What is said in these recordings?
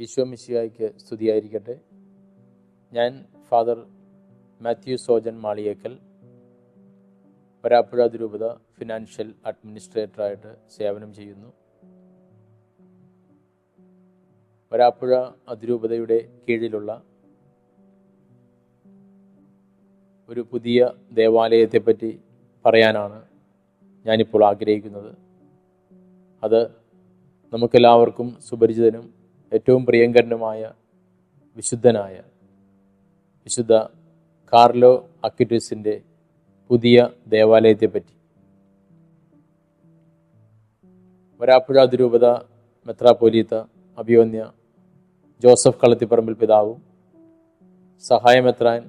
ഈശോ മിശിഹായ്ക്ക് സ്തുതിയായിരിക്കട്ടെ. ഞാൻ ഫാദർ മാത്യു സോജൻ മാളിയേക്കൽ, വരാപ്പുഴ അതിരൂപത ഫിനാൻഷ്യൽ അഡ്മിനിസ്ട്രേറ്ററായിട്ട് സേവനം ചെയ്യുന്നു. വരാപ്പുഴ അതിരൂപതയുടെ കീഴിലുള്ള ഒരു പുതിയ ദേവാലയത്തെപ്പറ്റി പറയാനാണ് ഞാനിപ്പോൾ ആഗ്രഹിക്കുന്നത്. അത് നമുക്കെല്ലാവർക്കും സുപരിചിതനും ഏറ്റവും പ്രിയങ്കരനുമായ വിശുദ്ധനായ വിശുദ്ധ കാർലോ അക്വിറ്റസിൻ്റെ പുതിയ ദേവാലയത്തെപ്പറ്റി. വരാപ്പുഴ അതിരൂപത മെത്രാപ്പോലീത്ത അഭിവന്യ ജോസഫ് കളത്തിപ്പറമ്പിൽ പിതാവും സഹായമെത്രാൻ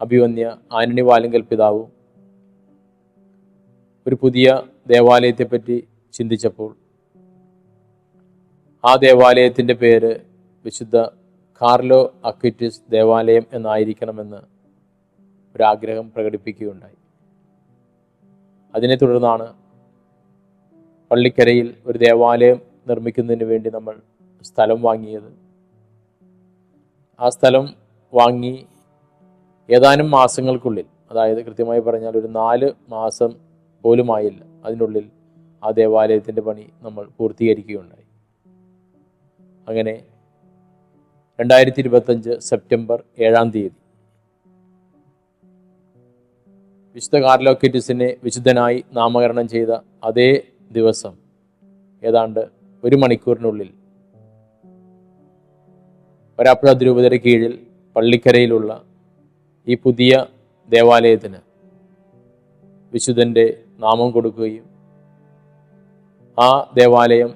അഭിവന്യ ആന്റണി വാലങ്കൽ പിതാവും ഒരു പുതിയ ദേവാലയത്തെപ്പറ്റി ചിന്തിച്ചപ്പോൾ ആ ദേവാലയത്തിൻ്റെ പേര് വിശുദ്ധ കാർലോ അക്വിറ്റസ് ദേവാലയം എന്നായിരിക്കണമെന്ന് ഒരാഗ്രഹം പ്രകടിപ്പിക്കുകയുണ്ടായി. അതിനെ തുടർന്നാണ് പള്ളിക്കരയിൽ ഒരു ദേവാലയം നിർമ്മിക്കുന്നതിന് വേണ്ടി നമ്മൾ സ്ഥലം വാങ്ങിയത്. ആ സ്ഥലം വാങ്ങി ഏതാനും മാസങ്ങൾക്കുള്ളിൽ, അതായത് കൃത്യമായി പറഞ്ഞാൽ ഒരു 4 മാസം പോലുമായില്ല, അതിനുള്ളിൽ ആ ദേവാലയത്തിൻ്റെ പണി നമ്മൾ പൂർത്തീകരിക്കുകയുണ്ടായി. അങ്ങനെ 2025 സെപ്റ്റംബർ 7-ാം തീയതി വിശുദ്ധ കാർലോ അക്വിറ്റസിനെ വിശുദ്ധനായി നാമകരണം ചെയ്ത അതേ ദിവസം ഏതാണ്ട് 1 മണിക്കൂറിനുള്ളിൽ വരാപ്പുഴ അതിരൂപതയുടെ കീഴിൽ പള്ളിക്കരയിലുള്ള ഈ പുതിയ ദേവാലയത്തിന് വിശുദ്ധൻ്റെ നാമം കൊടുക്കുകയും ആ ദേവാലയം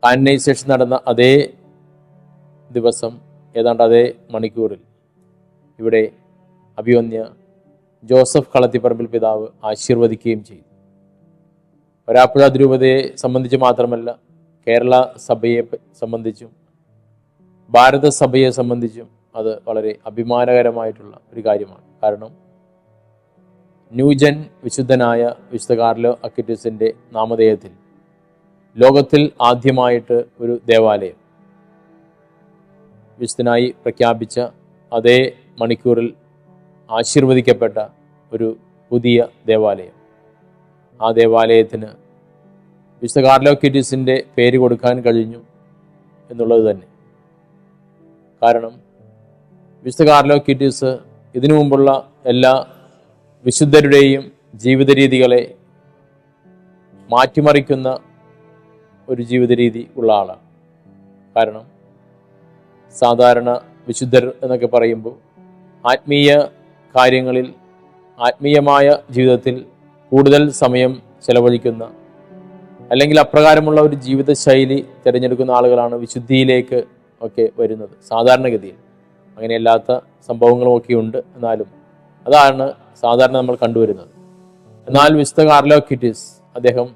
കാനനൈസേഷൻ നടന്ന അതേ ദിവസം ഏതാണ്ട് അതേ മണിക്കൂറിൽ ഇവിടെ അഭിവന്യ ജോസഫ് കളത്തിപ്പറമ്പിൽ പിതാവ് ആശീർവദിക്കുകയും ചെയ്തു. വരാപ്പുഴ അതിരൂപതയെ സംബന്ധിച്ച് മാത്രമല്ല, കേരള സഭയെ സംബന്ധിച്ചും ഭാരത സഭയെ സംബന്ധിച്ചും അത് വളരെ അഭിമാനകരമായിട്ടുള്ള ഒരു കാര്യമാണ്. കാരണം ന്യൂജൻ വിശുദ്ധനായ വിശുദ്ധ കാർലോ അക്വിറ്റസിൻ്റെ നാമധേയത്തിൽ ലോകത്തിൽ ആദ്യമായിട്ട് ഒരു ദേവാലയം വിശുദ്ധനായി പ്രഖ്യാപിച്ച അതേ മണിക്കൂറിൽ ആശീർവദിക്കപ്പെട്ട ഒരു പുതിയ ദേവാലയം. ആ ദേവാലയത്തിന് വിശുദ്ധ കാർലോ അക്വിറ്റസിൻ്റെ പേര് കൊടുക്കാൻ കഴിഞ്ഞു എന്നുള്ളത് തന്നെ. കാരണം വിശുദ്ധ കാർലോ അക്വിറ്റസ് ഇതിനു മുമ്പുള്ള എല്ലാ വിശുദ്ധരുടെയും ജീവിത രീതികളെ മാറ്റിമറിക്കുന്ന ഒരു ജീവിത രീതി ഉള്ള ആളാണ്. കാരണം സാധാരണ വിശുദ്ധർ എന്നൊക്കെ പറയുമ്പോൾ ആത്മീയ കാര്യങ്ങളിൽ, ആത്മീയമായ ജീവിതത്തിൽ കൂടുതൽ സമയം ചെലവഴിക്കുന്ന, അല്ലെങ്കിൽ അപ്രകാരമുള്ള ഒരു ജീവിതശൈലി തിരഞ്ഞെടുക്കുന്ന ആളുകളാണ് വിശുദ്ധിയിലേക്ക് ഒക്കെ വരുന്നത് സാധാരണഗതിയിൽ. അങ്ങനെയല്ലാത്ത സംഭവങ്ങളുമൊക്കെ ഉണ്ട്, എന്നാലും അതാണ് സാധാരണ നമ്മൾ കണ്ടുവരുന്നത്. എന്നാൽ വിശുദ്ധ കാർലോ അക്വിറ്റസ് അദ്ദേഹം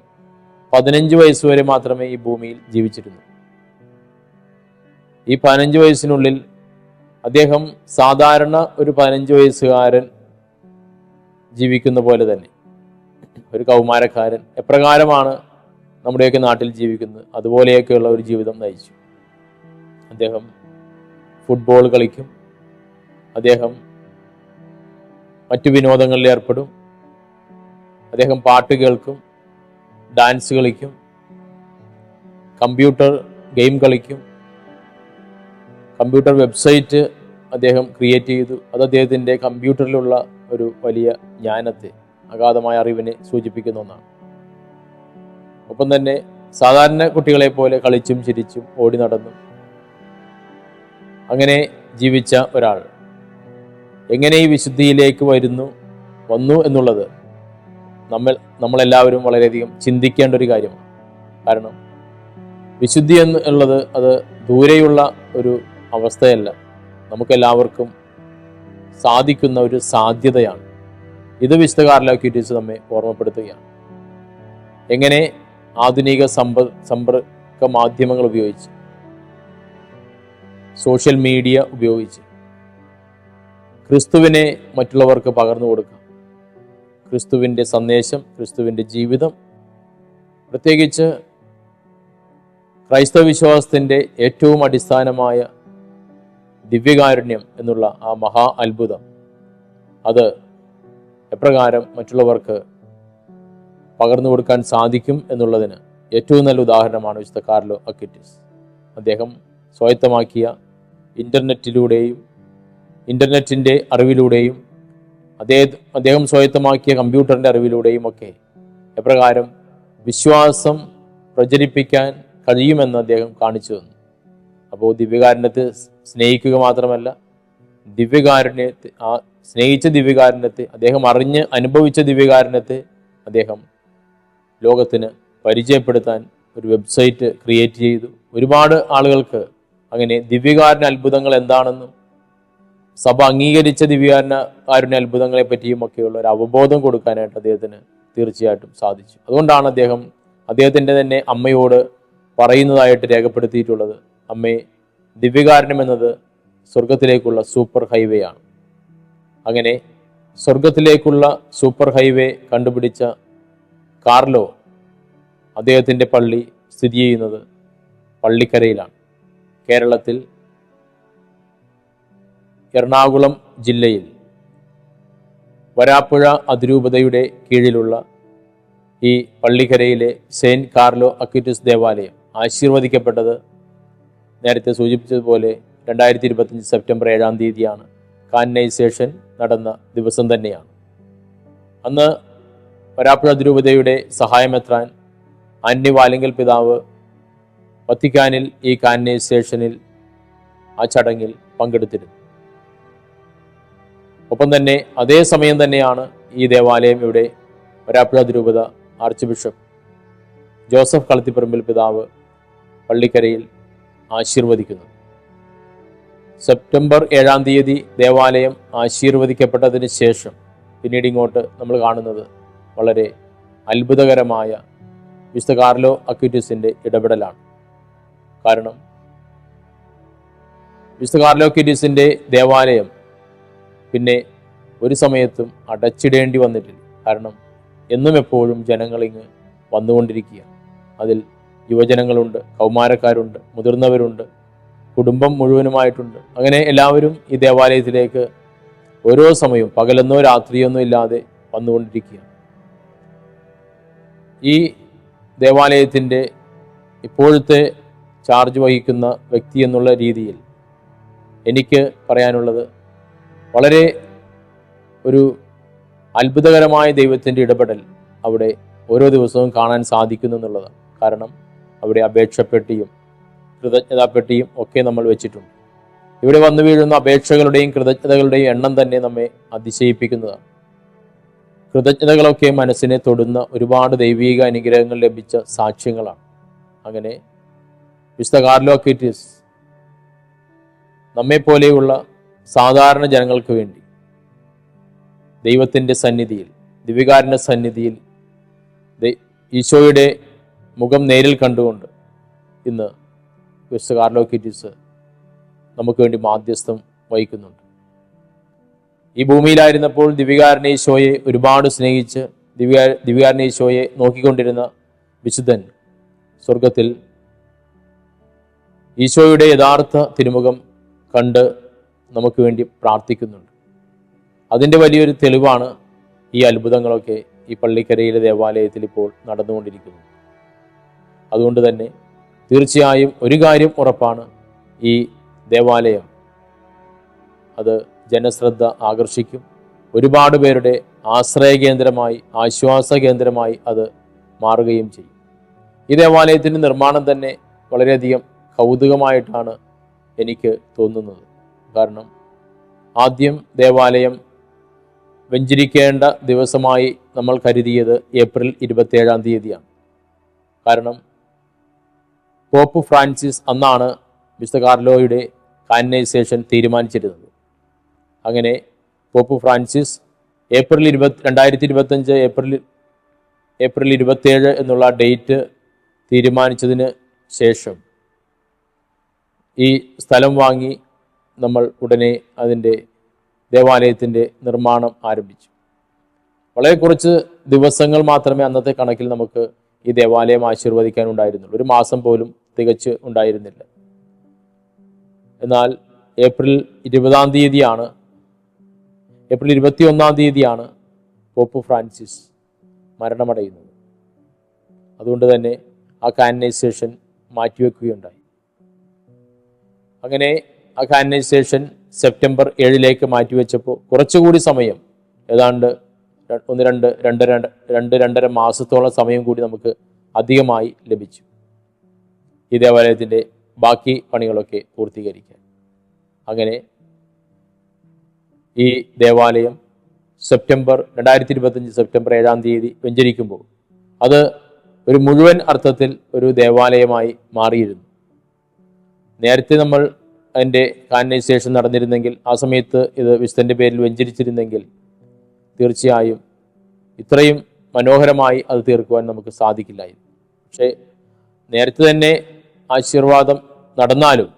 15 വയസ്സ് വരെ മാത്രമേ ഈ ഭൂമിയിൽ ജീവിച്ചിരുന്നു. ഈ 15 വയസ്സിനുള്ളിൽ അദ്ദേഹം സാധാരണ ഒരു 15 വയസ്സുകാരൻ ജീവിക്കുന്ന പോലെ തന്നെ, ഒരു കൗമാരക്കാരൻ എപ്രകാരമാണ് നമ്മുടെയൊക്കെ നാട്ടിൽ ജീവിക്കുന്നത് അതുപോലെയൊക്കെയുള്ള ഒരു ജീവിതം നയിച്ചു. അദ്ദേഹം ഫുട്ബോൾ കളിക്കും, അദ്ദേഹം മറ്റു വിനോദങ്ങളിൽ ഏർപ്പെടും, അദ്ദേഹം പാട്ട് കേൾക്കും, ഡാൻസ് കളിക്കും, കമ്പ്യൂട്ടർ ഗെയിം കളിക്കും, കമ്പ്യൂട്ടർ വെബ്സൈറ്റ് അദ്ദേഹം ക്രിയേറ്റ് ചെയ്തു. അത് അദ്ദേഹത്തിൻ്റെ കമ്പ്യൂട്ടറിലുള്ള ഒരു വലിയ ജ്ഞാനത്തെ, അഗാധമായ അറിവിനെ സൂചിപ്പിക്കുന്ന ഒന്നാണ്. ഒപ്പം തന്നെ സാധാരണ കുട്ടികളെ പോലെ കളിച്ചും ചിരിച്ചും ഓടി നടന്നും അങ്ങനെ ജീവിച്ച ഒരാൾ എങ്ങനെ ഈ വിശുദ്ധിയിലേക്ക് വന്നു എന്നുള്ളത് നമ്മളെല്ലാവരും വളരെയധികം ചിന്തിക്കേണ്ട ഒരു കാര്യമാണ്. കാരണം വിശുദ്ധി എന്നുള്ളത് അത് ദൂരെയുള്ള ഒരു അവസ്ഥയല്ല, നമുക്കെല്ലാവർക്കും സാധിക്കുന്ന ഒരു സാധ്യതയാണ്. ഇത് വിശുദ്ധ കാർലോ അക്വിറ്റസ് നമ്മെ ഓർമ്മപ്പെടുത്തുകയാണ്. എങ്ങനെ ആധുനിക സമ്പർക്ക മാധ്യമങ്ങൾ ഉപയോഗിച്ച്, സോഷ്യൽ മീഡിയ ഉപയോഗിച്ച് ക്രിസ്തുവിനെ മറ്റുള്ളവർക്ക് പകർന്നു കൊടുക്കാം. ക്രിസ്തുവിൻ്റെ സന്ദേശം, ക്രിസ്തുവിൻ്റെ ജീവിതം, പ്രത്യേകിച്ച് ക്രൈസ്തവ വിശ്വാസത്തിൻ്റെ ഏറ്റവും അടിസ്ഥാനമായ ദിവ്യകാരുണ്യം എന്നുള്ള ആ മഹാ അത്ഭുതം, അത് എപ്രകാരം മറ്റുള്ളവർക്ക് പകർന്നു കൊടുക്കാൻ സാധിക്കും എന്നുള്ളതിന് ഏറ്റവും നല്ല ഉദാഹരണമാണ് വിശുദ്ധ കാർലോ അക്വിറ്റസ്. അദ്ദേഹം സ്വായത്തമാക്കിയ ഇൻ്റർനെറ്റിൻ്റെ അറിവിലൂടെയും അദ്ദേഹം സ്വായത്തമാക്കിയ കമ്പ്യൂട്ടറിൻ്റെ അറിവിലൂടെയും ഒക്കെ എപ്രകാരം വിശ്വാസം പ്രചരിപ്പിക്കാൻ കഴിയുമെന്ന് അദ്ദേഹം കാണിച്ചു തന്നു. അപ്പോൾ ദിവ്യകാരുണ്യത്തെ സ്നേഹിക്കുക മാത്രമല്ല, ദിവ്യകാരുണ്യത്തെ സ്നേഹിച്ച ദിവ്യകാരുണ്യത്തെ, അദ്ദേഹം അറിഞ്ഞ് അനുഭവിച്ച ദിവ്യകാരുണ്യത്തെ അദ്ദേഹം ലോകത്തിന് പരിചയപ്പെടുത്താൻ ഒരു വെബ്സൈറ്റ് ക്രിയേറ്റ് ചെയ്തു. ഒരുപാട് ആളുകൾക്ക് അങ്ങനെ ദിവ്യകാരുണ്യ അത്ഭുതങ്ങൾ എന്താണെന്നും സഭ അംഗീകരിച്ച ദിവ്യകാരുണ്യ അത്ഭുതങ്ങളെ പറ്റിയും ഒക്കെയുള്ള ഒരു അവബോധം കൊടുക്കാനായിട്ട് അദ്ദേഹത്തിന് തീർച്ചയായിട്ടും സാധിച്ചു. അതുകൊണ്ടാണ് അദ്ദേഹത്തിൻ്റെ തന്നെ അമ്മയോട് പറയുന്നതായിട്ട് രേഖപ്പെടുത്തിയിട്ടുള്ളത്, അമ്മേ, ദിവ്യകാരുണ്യം എന്നത് സ്വർഗത്തിലേക്കുള്ള സൂപ്പർ ഹൈവേ ആണ്. അങ്ങനെ സ്വർഗത്തിലേക്കുള്ള സൂപ്പർ ഹൈവേ കണ്ടുപിടിച്ച കാർലോ, അദ്ദേഹത്തിൻ്റെ പള്ളി സ്ഥിതി ചെയ്യുന്നത് പള്ളിക്കരയിലാണ്. കേരളത്തിൽ എറണാകുളം ജില്ലയിൽ വരാപ്പുഴ അതിരൂപതയുടെ കീഴിലുള്ള ഈ പള്ളിക്കരയിലെ സെയിൻറ്റ് കാർലോ അക്വിറ്റസ് ദേവാലയം ആശീർവദിക്കപ്പെട്ടത് നേരത്തെ സൂചിപ്പിച്ചതുപോലെ 2025 സെപ്റ്റംബർ 7-ാം തീയതിയാണ്. കാനനൈസേഷൻ നടന്ന ദിവസം തന്നെയാണ്. അന്ന് വരാപ്പുഴ അതിരൂപതയുടെ സഹായമെത്രാൻ ആന്റണി വാലിങ്കൽ പിതാവ് വത്തിക്കാനിൽ ഈ കാനനൈസേഷനിൽ ആ ചടങ്ങിൽ പങ്കെടുത്തിരുന്നു. ഒപ്പം തന്നെ അതേ സമയം തന്നെയാണ് ഈ ദേവാലയം ഇവിടെ വരാപ്പുഴ അതിരൂപത ആർച്ച് ബിഷപ്പ് ജോസഫ് കളത്തിപ്പറമ്പിൽ പിതാവ് പള്ളിക്കരയിൽ ആശീർവദിക്കുന്നത്. സെപ്റ്റംബർ 7-ാം തീയതി ദേവാലയം ആശീർവദിക്കപ്പെട്ടതിന് ശേഷം പിന്നീട് ഇങ്ങോട്ട് നമ്മൾ കാണുന്നത് വളരെ അത്ഭുതകരമായ വിശുദ്ധ കാർലോ അക്വിറ്റസിൻ്റെ ഇടപെടലാണ്. കാരണം വിശുദ്ധ കാർലോ അക്വിറ്റസിൻ്റെ ദേവാലയം പിന്നെ ഒരു സമയത്തും അടച്ചിടേണ്ടി വന്നിട്ടില്ല. കാരണം എന്നും എപ്പോഴും ജനങ്ങളിങ്ങ് വന്നുകൊണ്ടിരിക്കുക. അതിൽ യുവജനങ്ങളുണ്ട്, കൗമാരക്കാരുണ്ട്, മുതിർന്നവരുണ്ട്, കുടുംബം മുഴുവനുമായിട്ടുണ്ട്. അങ്ങനെ എല്ലാവരും ഈ ദേവാലയത്തിലേക്ക് ഓരോ സമയവും പകലെന്നോ രാത്രിയൊന്നോ ഇല്ലാതെ വന്നുകൊണ്ടിരിക്കുക. ഈ ദേവാലയത്തിൻ്റെ ഇപ്പോഴത്തെ ചാർജ് വഹിക്കുന്ന വ്യക്തി എന്നുള്ള രീതിയിൽ എനിക്ക് പറയാനുള്ളത്, വളരെ ഒരു അത്ഭുതകരമായ ദൈവത്തിൻ്റെ ഇടപെടൽ അവിടെ ഓരോ ദിവസവും കാണാൻ സാധിക്കുന്നു എന്നുള്ളതാണ്. കാരണം അവിടെ അപേക്ഷപ്പെട്ടിയും കൃതജ്ഞതാപ്പെട്ടിയും ഒക്കെ നമ്മൾ വെച്ചിട്ടുണ്ട്. ഇവിടെ വന്നു വീഴുന്ന അപേക്ഷകളുടെയും കൃതജ്ഞതകളുടെയും എണ്ണം തന്നെ നമ്മെ അതിശയിപ്പിക്കുന്നതാണ്. കൃതജ്ഞതകളൊക്കെ മനസ്സിനെ തൊടുന്ന ഒരുപാട് ദൈവീക അനുഗ്രഹങ്ങൾ ലഭിച്ച സാക്ഷ്യങ്ങളാണ്. അങ്ങനെ വിശുദ്ധ കാർലോ അക്വിറ്റസ് നമ്മെപ്പോലെയുള്ള സാധാരണ ജനങ്ങൾക്ക് വേണ്ടി ദൈവത്തിൻ്റെ സന്നിധിയിൽ, ദിവ്യകാരുണ്യ സന്നിധിയിൽ ഈശോയുടെ മുഖം നേരിൽ കണ്ടുകൊണ്ട് ഇന്ന് വിശുദ്ധ കാർലോ അക്വിറ്റസ് നമുക്ക് വേണ്ടി മാധ്യസ്ഥം വഹിക്കുന്നുണ്ട്. ഈ ഭൂമിയിലായിരുന്നപ്പോൾ ദിവ്യകാരുണ്യ ഈശോയെ ഒരുപാട് സ്നേഹിച്ച് ദിവ്യകാരുണ്യ ഈശോയെ നോക്കിക്കൊണ്ടിരുന്ന വിശുദ്ധൻ സ്വർഗത്തിൽ ഈശോയുടെ യഥാർത്ഥ തിരുമുഖം കണ്ട് നമുക്ക് വേണ്ടി പ്രാർത്ഥിക്കുന്നുണ്ട്. അതിൻ്റെ വലിയൊരു തെളിവാണ് ഈ അത്ഭുതങ്ങളൊക്കെ ഈ പള്ളിക്കരയിലെ ദേവാലയത്തിൽ ഇപ്പോൾ നടന്നുകൊണ്ടിരിക്കുന്നത്. അതുകൊണ്ട് തന്നെ തീർച്ചയായും ഒരു കാര്യം ഉറപ്പാണ്, ഈ ദേവാലയം അത് ജനശ്രദ്ധ ആകർഷിക്കും. ഒരുപാട് പേരുടെ ആശ്രയ കേന്ദ്രമായി, ആശ്വാസ കേന്ദ്രമായി അത് മാറുകയും ചെയ്യും. ഈ ദേവാലയത്തിൻ്റെ നിർമ്മാണം തന്നെ വളരെയധികം കൗതുകമായിട്ടാണ് എനിക്ക് തോന്നുന്നത്. കാരണം ആദ്യം ദേവാലയം വെഞ്ചരിക്കേണ്ട ദിവസമായി നമ്മൾ കരുതിയത് ഏപ്രിൽ 27-ാം തീയതിയാണ്. കാരണം പോപ്പ് ഫ്രാൻസിസ് അന്നാണ് വിശുദ്ധ കാർലോയുടെ കാനനൈസേഷൻ തീരുമാനിച്ചിരുന്നത്. അങ്ങനെ പോപ്പ് ഫ്രാൻസിസ് ഏപ്രിൽ 2025 ഏപ്രിൽ 27 എന്നുള്ള ഡേറ്റ് തീരുമാനിച്ചതിന് ശേഷം ഈ സ്ഥലം വാങ്ങി നമ്മൾ ഉടനെ അതിൻ്റെ ദേവാലയത്തിൻ്റെ നിർമ്മാണം ആരംഭിച്ചു. വളരെ കുറച്ച് ദിവസങ്ങൾ മാത്രമേ അന്നത്തെ കണക്കിൽ നമുക്ക് ഈ ദേവാലയം ആശീർവദിക്കാനുണ്ടായിരുന്നുള്ളൂ. ഒരു മാസം പോലും തികച്ച് ഉണ്ടായിരുന്നില്ല. എന്നാൽ ഏപ്രിൽ 21 തീയതിയാണ് പോപ്പ് ഫ്രാൻസിസ് മരണമടയുന്നത്. അതുകൊണ്ട് തന്നെ ആ കാനനൈസേഷൻ മാറ്റിവെക്കുകയുണ്ടായി. അങ്ങനെ ആ കാനനൈസേഷൻ സെപ്റ്റംബർ 7 മാറ്റിവെച്ചപ്പോൾ കുറച്ചുകൂടി സമയം, ഏതാണ്ട് 2-2.5 മാസത്തോളം സമയം കൂടി നമുക്ക് അധികമായി ലഭിച്ചു ഈ ദേവാലയത്തിൻ്റെ ബാക്കി പണികളൊക്കെ പൂർത്തീകരിക്കാൻ. അങ്ങനെ ഈ ദേവാലയം 2025 സെപ്റ്റംബർ 7 വെഞ്ചരിക്കുമ്പോൾ അത് ഒരു മുഴുവൻ അർത്ഥത്തിൽ ഒരു ദേവാലയമായി മാറിയിരുന്നു. നേരത്തെ നമ്മൾ അതിൻ്റെ കാനനൈസേഷൻ നടന്നിരുന്നെങ്കിൽ, ആ സമയത്ത് ഇത് വിശുദ്ധൻ്റെ പേരിൽ വെഞ്ചരിച്ചിരുന്നെങ്കിൽ തീർച്ചയായും ഇത്രയും മനോഹരമായി അത് തീർക്കുവാൻ നമുക്ക് സാധിക്കില്ലായിരുന്നു. പക്ഷേ നേരത്തെ തന്നെ ആശീർവാദം നടന്നാലും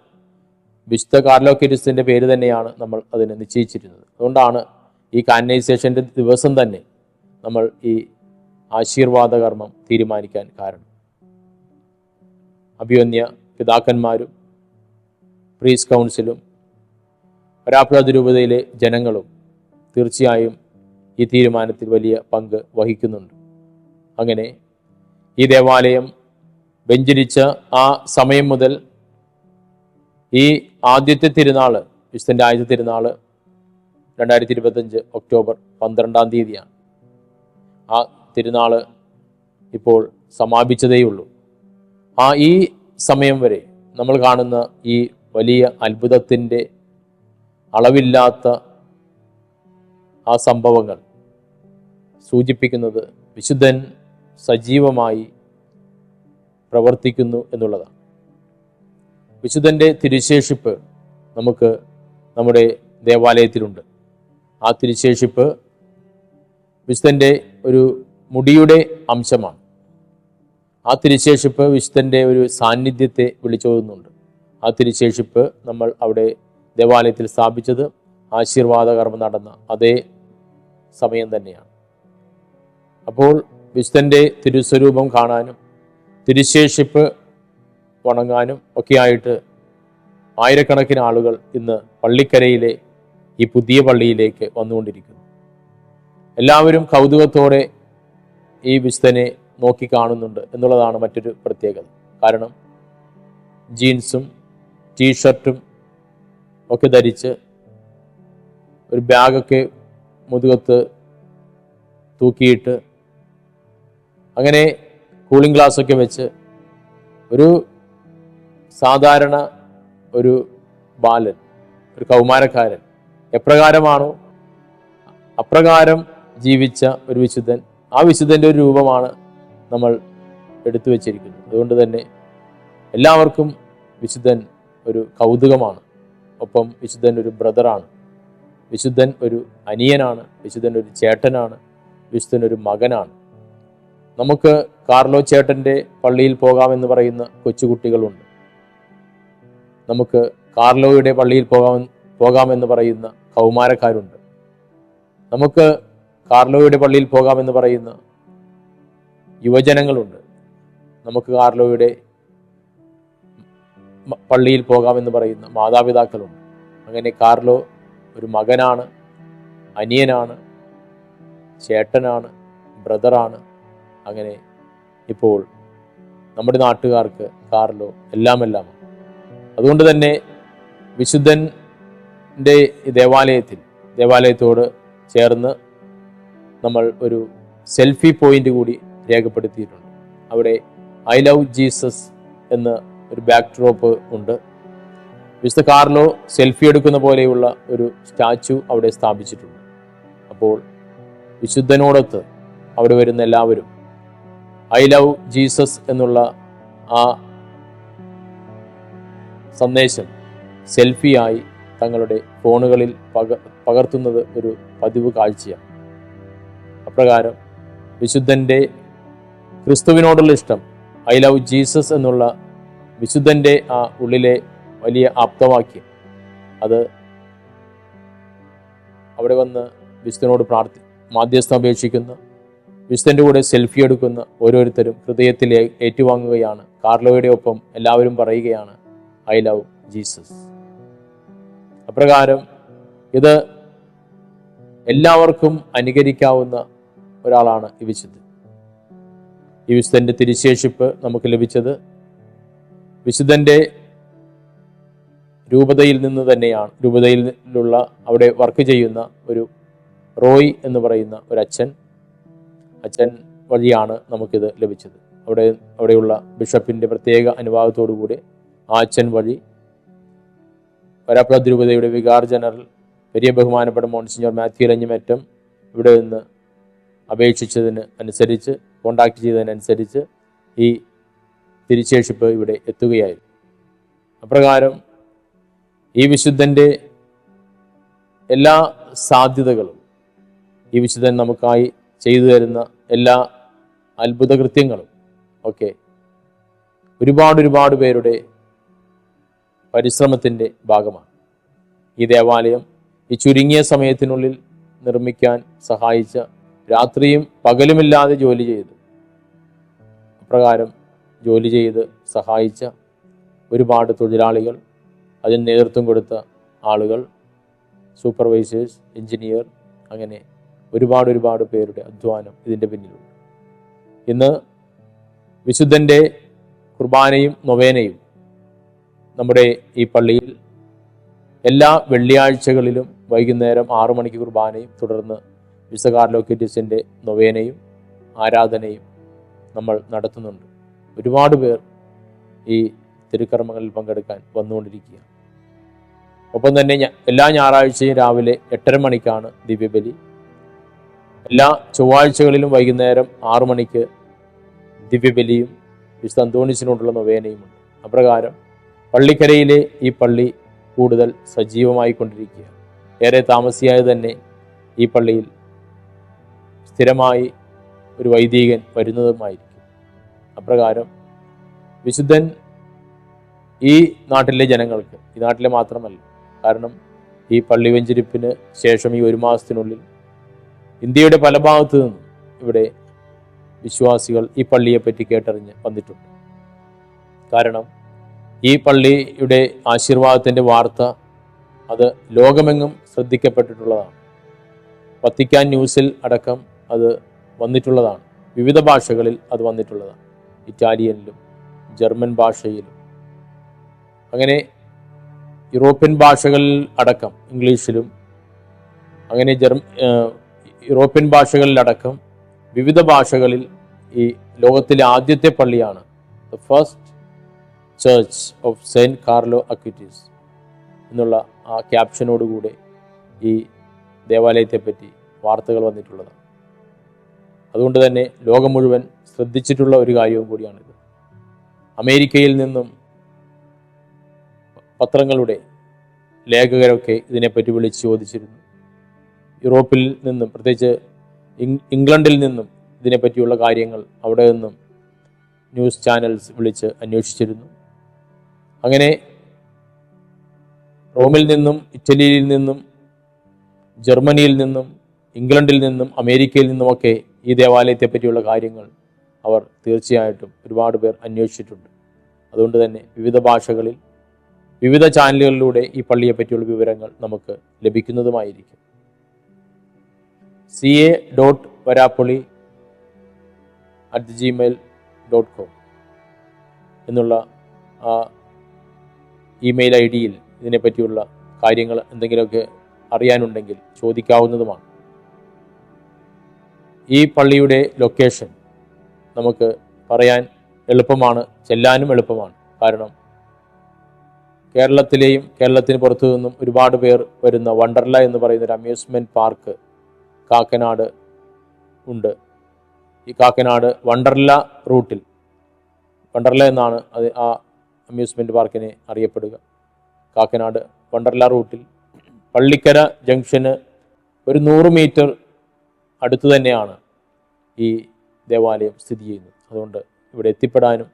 വിശുദ്ധ കാർലോക്കിരിസ്തിൻ്റെ പേര് തന്നെയാണ് നമ്മൾ അതിന് നിശ്ചയിച്ചിരുന്നത്. അതുകൊണ്ടാണ് ഈ കാനനൈസേഷൻ്റെ ദിവസം തന്നെ നമ്മൾ ഈ ആശീർവാദ കർമ്മം തീരുമാനിക്കാൻ കാരണം. അഭിവന്യ പിതാക്കന്മാരും പ്രീസ് കൗൺസിലും വരാപ്പുഴ അതിരൂപതയിലെ ജനങ്ങളും തീർച്ചയായും ഈ തീരുമാനത്തിൽ വലിയ പങ്ക് വഹിക്കുന്നുണ്ട്. അങ്ങനെ ഈ ദേവാലയം വെഞ്ചരിച്ച ആ സമയം മുതൽ ഈ ആദ്യത്തെ തിരുനാൾ, വിശുദ്ധൻ്റെ ആദ്യത്തെ തിരുനാൾ 2025 ഒക്ടോബർ 12 ആ തിരുനാൾ ഇപ്പോൾ സമാപിച്ചതേയുള്ളൂ. ഈ സമയം വരെ നമ്മൾ കാണുന്ന ഈ വലിയ അത്ഭുതത്തിൻ്റെ അളവില്ലാത്ത ആ സംഭവങ്ങൾ സൂചിപ്പിക്കുന്നത് വിശുദ്ധൻ സജീവമായി പ്രവർത്തിക്കുന്നു എന്നുള്ളതാണ്. വിശുദ്ധൻ്റെ തിരുശേഷിപ്പ് നമുക്ക് നമ്മുടെ ദേവാലയത്തിലുണ്ട്. ആ തിരുശേഷിപ്പ് വിശുദ്ധൻ്റെ ഒരു മുടിയുടെ അംശമാണ്. ആ തിരുശേഷിപ്പ് വിശുദ്ധൻ്റെ ഒരു സാന്നിധ്യത്തെ വിളിച്ചോതുന്നുണ്ട്. ആ തിരുശേഷിപ്പ് നമ്മൾ അവിടെ ദേവാലയത്തിൽ സ്ഥാപിച്ചത് ആശീർവാദ കർമ്മം നടന്ന അതേ സമയം തന്നെയാണ്. അപ്പോൾ വിശുദ്ധൻ്റെ തിരുസ്വരൂപം കാണാനും തിരുശേഷിപ്പ് വണങ്ങാനും ഒക്കെയായിട്ട് ആയിരക്കണക്കിന് ആളുകൾ ഇന്ന് പള്ളിക്കരയിലെ ഈ പുതിയ പള്ളിയിലേക്ക് വന്നുകൊണ്ടിരിക്കുന്നു. എല്ലാവരും കൗതുകത്തോടെ ഈ വിശുദ്ധനെ നോക്കിക്കാണുന്നുണ്ട് എന്നുള്ളതാണ് മറ്റൊരു പ്രത്യേകത. കാരണം ജീൻസും ടീഷർട്ടും ഒക്കെ ധരിച്ച് ഒരു ബാഗൊക്കെ മുതുകത്ത് തൂക്കിയിട്ട് അങ്ങനെ കൂളിംഗ് ഗ്ലാസ്സൊക്കെ വെച്ച് ഒരു സാധാരണ ഒരു ബാലൻ, ഒരു കൗമാരക്കാരൻ എപ്രകാരമാണോ അപ്രകാരം ജീവിച്ച ഒരു വിശുദ്ധൻ, ആ വിശുദ്ധൻ്റെ ഒരു രൂപമാണ് നമ്മൾ എടുത്തു വച്ചിരിക്കുന്നത്. അതുകൊണ്ട് തന്നെ എല്ലാവർക്കും വിശുദ്ധൻ ഒരു കൗതുകമാണ്. ഒപ്പം വിശുദ്ധൻ ഒരു ബ്രദറാണ്, വിശുദ്ധൻ ഒരു അനിയനാണ്, വിശുദ്ധൻ ഒരു ചേട്ടനാണ്, വിശുദ്ധൻ ഒരു മകനാണ്. നമുക്ക് കാർലോ ചേട്ടൻ്റെ പള്ളിയിൽ പോകാമെന്ന് പറയുന്ന കൊച്ചുകുട്ടികളുണ്ട്. നമുക്ക് കാർലോയുടെ പള്ളിയിൽ പോകാമെന്ന് പറയുന്ന കൗമാരക്കാരുണ്ട്. നമുക്ക് കാർലോയുടെ പള്ളിയിൽ പോകാമെന്ന് പറയുന്ന യുവജനങ്ങളുണ്ട്. നമുക്ക് കാർലോയുടെ പള്ളിയിൽ പോകാമെന്ന് പറയുന്ന മാതാപിതാക്കളുണ്ട്. അങ്ങനെ കാർലോ ഒരു മകനാണ്, അനിയനാണ്, ചേട്ടനാണ്, ബ്രദറാണ്. അങ്ങനെ ഇപ്പോൾ നമ്മുടെ നാട്ടുകാർക്ക് കാർലോ എല്ലാമെല്ലാമാണ്. അതുകൊണ്ട് തന്നെ വിശുദ്ധൻ്റെ ദേവാലയത്തോട് ചേർന്ന് നമ്മൾ ഒരു സെൽഫി പോയിന്റ് കൂടി രേഖപ്പെടുത്തിയിട്ടുണ്ട്. അവിടെ ഐ ലവ് ജീസസ് എന്ന ഒരു ബാക്ക് ഡ്രോപ്പ് ഉണ്ട്. വിശുദ്ധ കാർലോ സെൽഫി എടുക്കുന്ന പോലെയുള്ള ഒരു സ്റ്റാച്ചു അവിടെ സ്ഥാപിച്ചിട്ടുണ്ട്. അപ്പോൾ വിശുദ്ധനോടൊത്ത് അവിടെ വരുന്ന എല്ലാവരും ഐ ലവ് ജീസസ് എന്നുള്ള ആ സന്ദേശം സെൽഫിയായി തങ്ങളുടെ ഫോണുകളിൽ പകർത്തുന്നത് ഒരു പതിവ് കാഴ്ചയാണ്. അപ്രകാരം വിശുദ്ധൻ്റെ ക്രിസ്തുവിനോടുള്ള ഇഷ്ടം, ഐ ലവ് ജീസസ് എന്നുള്ള വിശുദ്ധൻ്റെ ആ ഉള്ളിലെ വലിയ ആപ്തവാക്യം, അത് അവിടെ വന്ന് വിശുദ്ധനോട് മാധ്യസ്ഥം അപേക്ഷിക്കുന്ന വിശുദ്ധൻ്റെ കൂടെ സെൽഫി എടുക്കുന്ന ഓരോരുത്തരും ഹൃദയത്തിൽ ഏറ്റുവാങ്ങുകയാണ്. കാർലോയുടെ ഒപ്പം എല്ലാവരും പറയുകയാണ്, ഐ ലവ് ജീസസ്. അപ്രകാരം ഇത് എല്ലാവർക്കും അനുകരിക്കാവുന്ന ഒരാളാണ് ഈ വിശുദ്ധൻ. ഈ വിശുദ്ധൻ്റെ തിരുശേഷിപ്പ് നമുക്ക് ലഭിച്ചത് വിശുദ്ധൻ്റെ രൂപതയിൽ നിന്ന് തന്നെയാണ്. രൂപതയിലുള്ള അവിടെ വർക്ക് ചെയ്യുന്ന ഒരു റോയ് എന്ന് പറയുന്ന ഒരു അച്ഛൻ വഴിയാണ് നമുക്കിത് ലഭിച്ചത്. അവിടെയുള്ള ബിഷപ്പിൻ്റെ പ്രത്യേക അനുവാദത്തോടുകൂടി ആ അച്ഛൻ വഴി വരാപ്പുഴ തിരുപതിയുടെ വികാർ ജനറൽ വലിയ ബഹുമാനപ്പെട്ട മോൺസിഞ്ഞോർ മാത്യു ലഞ്ഞിമറ്റം ഇവിടെ നിന്ന് അപേക്ഷിച്ചതിന് അനുസരിച്ച്, കോണ്ടാക്ട് ചെയ്തതിനനുസരിച്ച് ഈ തിരുശേഷിപ്പ് ഇവിടെ എത്തുകയായിരുന്നു. അപ്രകാരം ഈ വിശുദ്ധൻ്റെ എല്ലാ സാധ്യതകളും, ഈ വിശുദ്ധൻ നമുക്കായി ചെയ്തു തരുന്ന എല്ലാ അത്ഭുത കൃത്യങ്ങളും ഒക്കെ ഒരുപാട് പേരുടെ പരിശ്രമത്തിൻ്റെ ഭാഗമാണ്. ഈ ദേവാലയം ഈ ചുരുങ്ങിയ സമയത്തിനുള്ളിൽ നിർമ്മിക്കാൻ സഹായിച്ച, രാത്രിയും പകലുമില്ലാതെ ജോലി ചെയ്ത് അപ്രകാരം ജോലി ചെയ്ത് സഹായിച്ച ഒരുപാട് തൊഴിലാളികൾ, അതിന് നേതൃത്വം കൊടുത്ത ആളുകൾ, സൂപ്പർവൈസേഴ്സ്, എഞ്ചിനീയർ, അങ്ങനെ ഒരുപാട് പേരുടെ അധ്വാനം ഇതിൻ്റെ പിന്നിലുണ്ട്. ഇന്ന് വിശുദ്ധൻ്റെ കുർബാനയും നൊവേനയും നമ്മുടെ ഈ പള്ളിയിൽ എല്ലാ വെള്ളിയാഴ്ചകളിലും വൈകുന്നേരം 6 മണിക്ക് കുർബാനയും തുടർന്ന് വിശുദ്ധ കാർലോക്കിറ്റീസിൻ്റെ നൊവേനയും ആരാധനയും നമ്മൾ നടത്തുന്നുണ്ട്. ഒരുപാട് പേർ ഈ തിരുക്കർമ്മങ്ങളിൽ പങ്കെടുക്കാൻ വന്നുകൊണ്ടിരിക്കുകയാണ്. ഒപ്പം തന്നെ എല്ലാ ഞായറാഴ്ചയും രാവിലെ 8:30 മണിക്കാണ് ദിവ്യബലി. എല്ലാ ചൊവ്വാഴ്ചകളിലും വൈകുന്നേരം 6 മണിക്ക് ദിവ്യബലിയും വിശുദ്ധ അന്തോണീസിനോടുള്ള നൊവേനയുമുണ്ട്. അപ്രകാരം പള്ളിക്കരയിലെ ഈ പള്ളി കൂടുതൽ സജീവമായി കൊണ്ടിരിക്കുകയാണ്. ഏറെ താമസിയാതെ തന്നെ ഈ പള്ളിയിൽ സ്ഥിരമായി ഒരു വൈദികൻ വരുന്നതുമായിരിക്കും. അപ്രകാരം വിശുദ്ധൻ ഈ നാട്ടിലെ ജനങ്ങൾക്ക്, ഈ നാട്ടിലെ മാത്രമല്ല, കാരണം ഈ പള്ളി വെഞ്ചരിപ്പിന് ശേഷം ഈ 1 മാസത്തിനുള്ളിൽ ഇന്ത്യയുടെ പല ഭാഗത്തു നിന്നും ഇവിടെ വിശ്വാസികൾ ഈ പള്ളിയെപ്പറ്റി കേട്ടറിഞ്ഞ് വന്നിട്ടുണ്ട്. കാരണം ഈ പള്ളിയുടെ ആശീർവാദത്തിൻ്റെ വാർത്ത അത് ലോകമെങ്ങും ശ്രദ്ധിക്കപ്പെട്ടിട്ടുള്ളതാണ്. വത്തിക്കാൻ ന്യൂസിൽ അടക്കം അത് വന്നിട്ടുള്ളതാണ്. വിവിധ ഭാഷകളിൽ അത് വന്നിട്ടുള്ളതാണ്. ഇറ്റാലിയനിലും ജർമ്മൻ ഭാഷയിലും, അങ്ങനെ യൂറോപ്യൻ ഭാഷകളിൽ അടക്കം, ഇംഗ്ലീഷിലും, അങ്ങനെ യൂറോപ്യൻ ഭാഷകളിലടക്കം വിവിധ ഭാഷകളിൽ ഈ ലോകത്തിലെ ആദ്യത്തെ പള്ളിയാണ് the first church of saint Carlo Acutis എന്നുള്ള ആ ക്യാപ്ഷനോടുകൂടെ ഈ ദേവാലയത്തെപ്പറ്റി വാർത്തകൾ വന്നിട്ടുള്ളതാണ്. അതുകൊണ്ട് തന്നെ ലോകം മുഴുവൻ ശ്രദ്ധിച്ചിട്ടുള്ള ഒരു കാര്യവും കൂടിയാണിത്. അമേരിക്കയിൽ നിന്നും പത്രങ്ങളുടെ ലേഖകരൊക്കെ ഇതിനെപ്പറ്റി വിളിച്ച് ചോദിച്ചിരുന്നു. യൂറോപ്പിൽ നിന്നും, പ്രത്യേകിച്ച് ഇംഗ്ലണ്ടിൽ നിന്നും ഇതിനെപ്പറ്റിയുള്ള കാര്യങ്ങൾ അവിടെ നിന്നും ന്യൂസ് ചാനൽസ് വിളിച്ച് അന്വേഷിച്ചിരുന്നു. അങ്ങനെ റോമിൽ നിന്നും, ഇറ്റലിയിൽ നിന്നും, ജർമ്മനിയിൽ നിന്നും, ഇംഗ്ലണ്ടിൽ നിന്നും, അമേരിക്കയിൽ നിന്നുമൊക്കെ ഈ ദേവാലയത്തെ പറ്റിയുള്ള കാര്യങ്ങൾ അവർ തീർച്ചയായിട്ടും ഒരുപാട് പേർ അന്വേഷിച്ചിട്ടുണ്ട്. അതുകൊണ്ട് തന്നെ വിവിധ ഭാഷകളിൽ വിവിധ ചാനലുകളിലൂടെ ഈ പള്ളിയെ പറ്റിയുള്ള വിവരങ്ങൾ നമുക്ക് ലഭിക്കുന്നതുമായിരിക്കും. ca.varapoli@gmail.com എന്നുള്ള ആ ഇമെയിൽ ID-യിൽ ഇതിനെപ്പറ്റിയുള്ള കാര്യങ്ങൾ എന്തെങ്കിലുമൊക്കെ അറിയാനുണ്ടെങ്കിൽ ചോദിക്കാവുന്നതുമാണ്. ഈ പള്ളിയുടെ ലൊക്കേഷൻ നമുക്ക് പറയാൻ എളുപ്പമാണ്, ചെല്ലാനും എളുപ്പമാണ്. കാരണം കേരളത്തിലെയും കേരളത്തിന് പുറത്തു നിന്നും ഒരുപാട് പേർ വരുന്ന വണ്ടർല എന്ന് പറയുന്ന ഒരു അമ്യൂസ്മെൻറ്റ് പാർക്ക് കാക്കനാട് ഉണ്ട്. ഈ കാക്കനാട് വണ്ടർല റൂട്ടിൽ, വണ്ടർല എന്നാണ് അത് ആ അമ്യൂസ്മെൻറ്റ് പാർക്കിനെ അറിയപ്പെടുക. കാക്കനാട് വണ്ടർല റൂട്ടിൽ പള്ളിക്കര ജംഗ്ഷന് ഒരു 100 മീറ്റർ അടുത്ത് തന്നെയാണ് ഈ ദേവാലയം സ്ഥിതി ചെയ്യുന്നത്. അതുകൊണ്ട് ഇവിടെ എത്തിപ്പെടാനും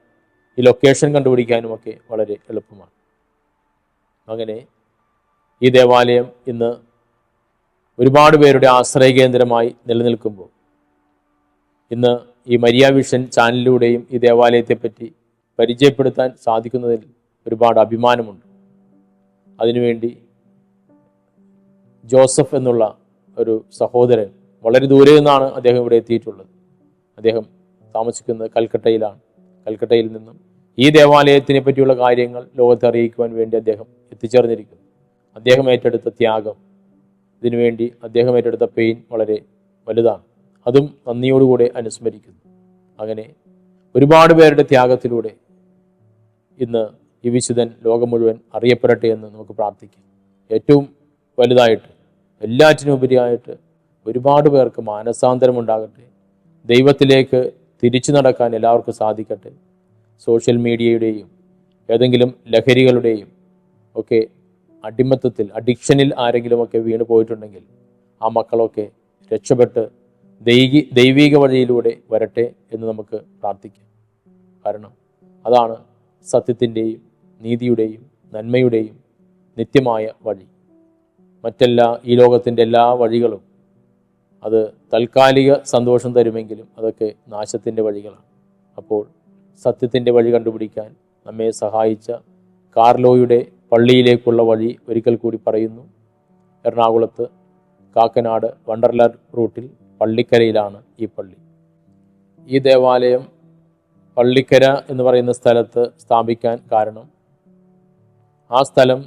ഈ ലൊക്കേഷൻ കണ്ടുപിടിക്കാനുമൊക്കെ വളരെ എളുപ്പമാണ്. അങ്ങനെ ഈ ദേവാലയം ഇന്ന് ഒരുപാട് പേരുടെ ആശ്രയ കേന്ദ്രമായി നിലനിൽക്കുമ്പോൾ ഇന്ന് ഈ മരിയ വിഷൻ ചാനലിലൂടെയും ഈ ദേവാലയത്തെപ്പറ്റി പരിചയപ്പെടുത്താൻ സാധിക്കുന്നതിൽ ഒരുപാട് അഭിമാനമുണ്ട്. അതിനുവേണ്ടി ജോസഫ് എന്നുള്ള ഒരു സഹോദരൻ വളരെ ദൂരെ നിന്നാണ് അദ്ദേഹം ഇവിടെ എത്തിയിട്ടുള്ളത്. അദ്ദേഹം താമസിക്കുന്നത് കൽക്കട്ടയിലാണ്. കൽക്കട്ടയിൽ നിന്നും ഈ ദേവാലയത്തിനെ പറ്റിയുള്ള കാര്യങ്ങൾ ലോകത്തെ അറിയിക്കുവാൻ വേണ്ടി അദ്ദേഹം എത്തിച്ചേർന്നിരിക്കുന്നു. അദ്ദേഹം ഏറ്റെടുത്ത ത്യാഗം, ഇതിനുവേണ്ടി അദ്ദേഹം ഏറ്റെടുത്ത പെയിൻ വളരെ വലുതാണ്. അതും നന്ദിയോടുകൂടെ അനുസ്മരിക്കുന്നു. അങ്ങനെ ഒരുപാട് പേരുടെ ത്യാഗത്തിലൂടെ ഇന്ന് ഈ വിശുദ്ധൻ ലോകം മുഴുവൻ അറിയപ്പെടട്ടെ എന്ന് നമുക്ക് പ്രാർത്ഥിക്കാം. ഏറ്റവും വലുതായിട്ട്, എല്ലാറ്റിനുപരിയായിട്ട് ഒരുപാട് പേർക്ക് മാനസാന്തരം ഉണ്ടാകട്ടെ, ദൈവത്തിലേക്ക് തിരിച്ചു നടക്കാൻ എല്ലാവർക്കും സാധിക്കട്ടെ. സോഷ്യൽ മീഡിയയുടെയും ഏതെങ്കിലും ലഹരികളുടെയും ഒക്കെ അടിമത്തത്തിൽ, അഡിക്ഷനിൽ ആരെങ്കിലുമൊക്കെ വീണ് പോയിട്ടുണ്ടെങ്കിൽ ആ മക്കളൊക്കെ രക്ഷപ്പെട്ട് ദൈവിക വഴിയിലൂടെ വരട്ടെ എന്ന് നമുക്ക് പ്രാർത്ഥിക്കാം. കാരണം അതാണ് സത്യത്തിൻ്റെയും നീതിയുടെയും നന്മയുടെയും നിത്യമായ വഴി. ഈ ലോകത്തിൻ്റെ എല്ലാ വഴികളും അത് താൽക്കാലിക സന്തോഷം തരുമെങ്കിലും അതൊക്കെ നാശത്തിൻ്റെ വഴികളാണ്. അപ്പോൾ സത്യത്തിൻ്റെ വഴി കണ്ടുപിടിക്കാൻ നമ്മെ സഹായിച്ച കാർലോയുടെ പള്ളിയിലേക്കുള്ള വഴി ഒരിക്കൽ കൂടി പറയുന്നു. എറണാകുളത്ത് കാക്കനാട് വണ്ടർലാൻഡ് റൂട്ടിൽ പള്ളിക്കരയിലാണ് ഈ പള്ളി. ഈ ദേവാലയം പള്ളിക്കര എന്ന് പറയുന്ന സ്ഥലത്ത് സ്ഥാപിക്കാൻ കാരണം ആ സ്ഥലം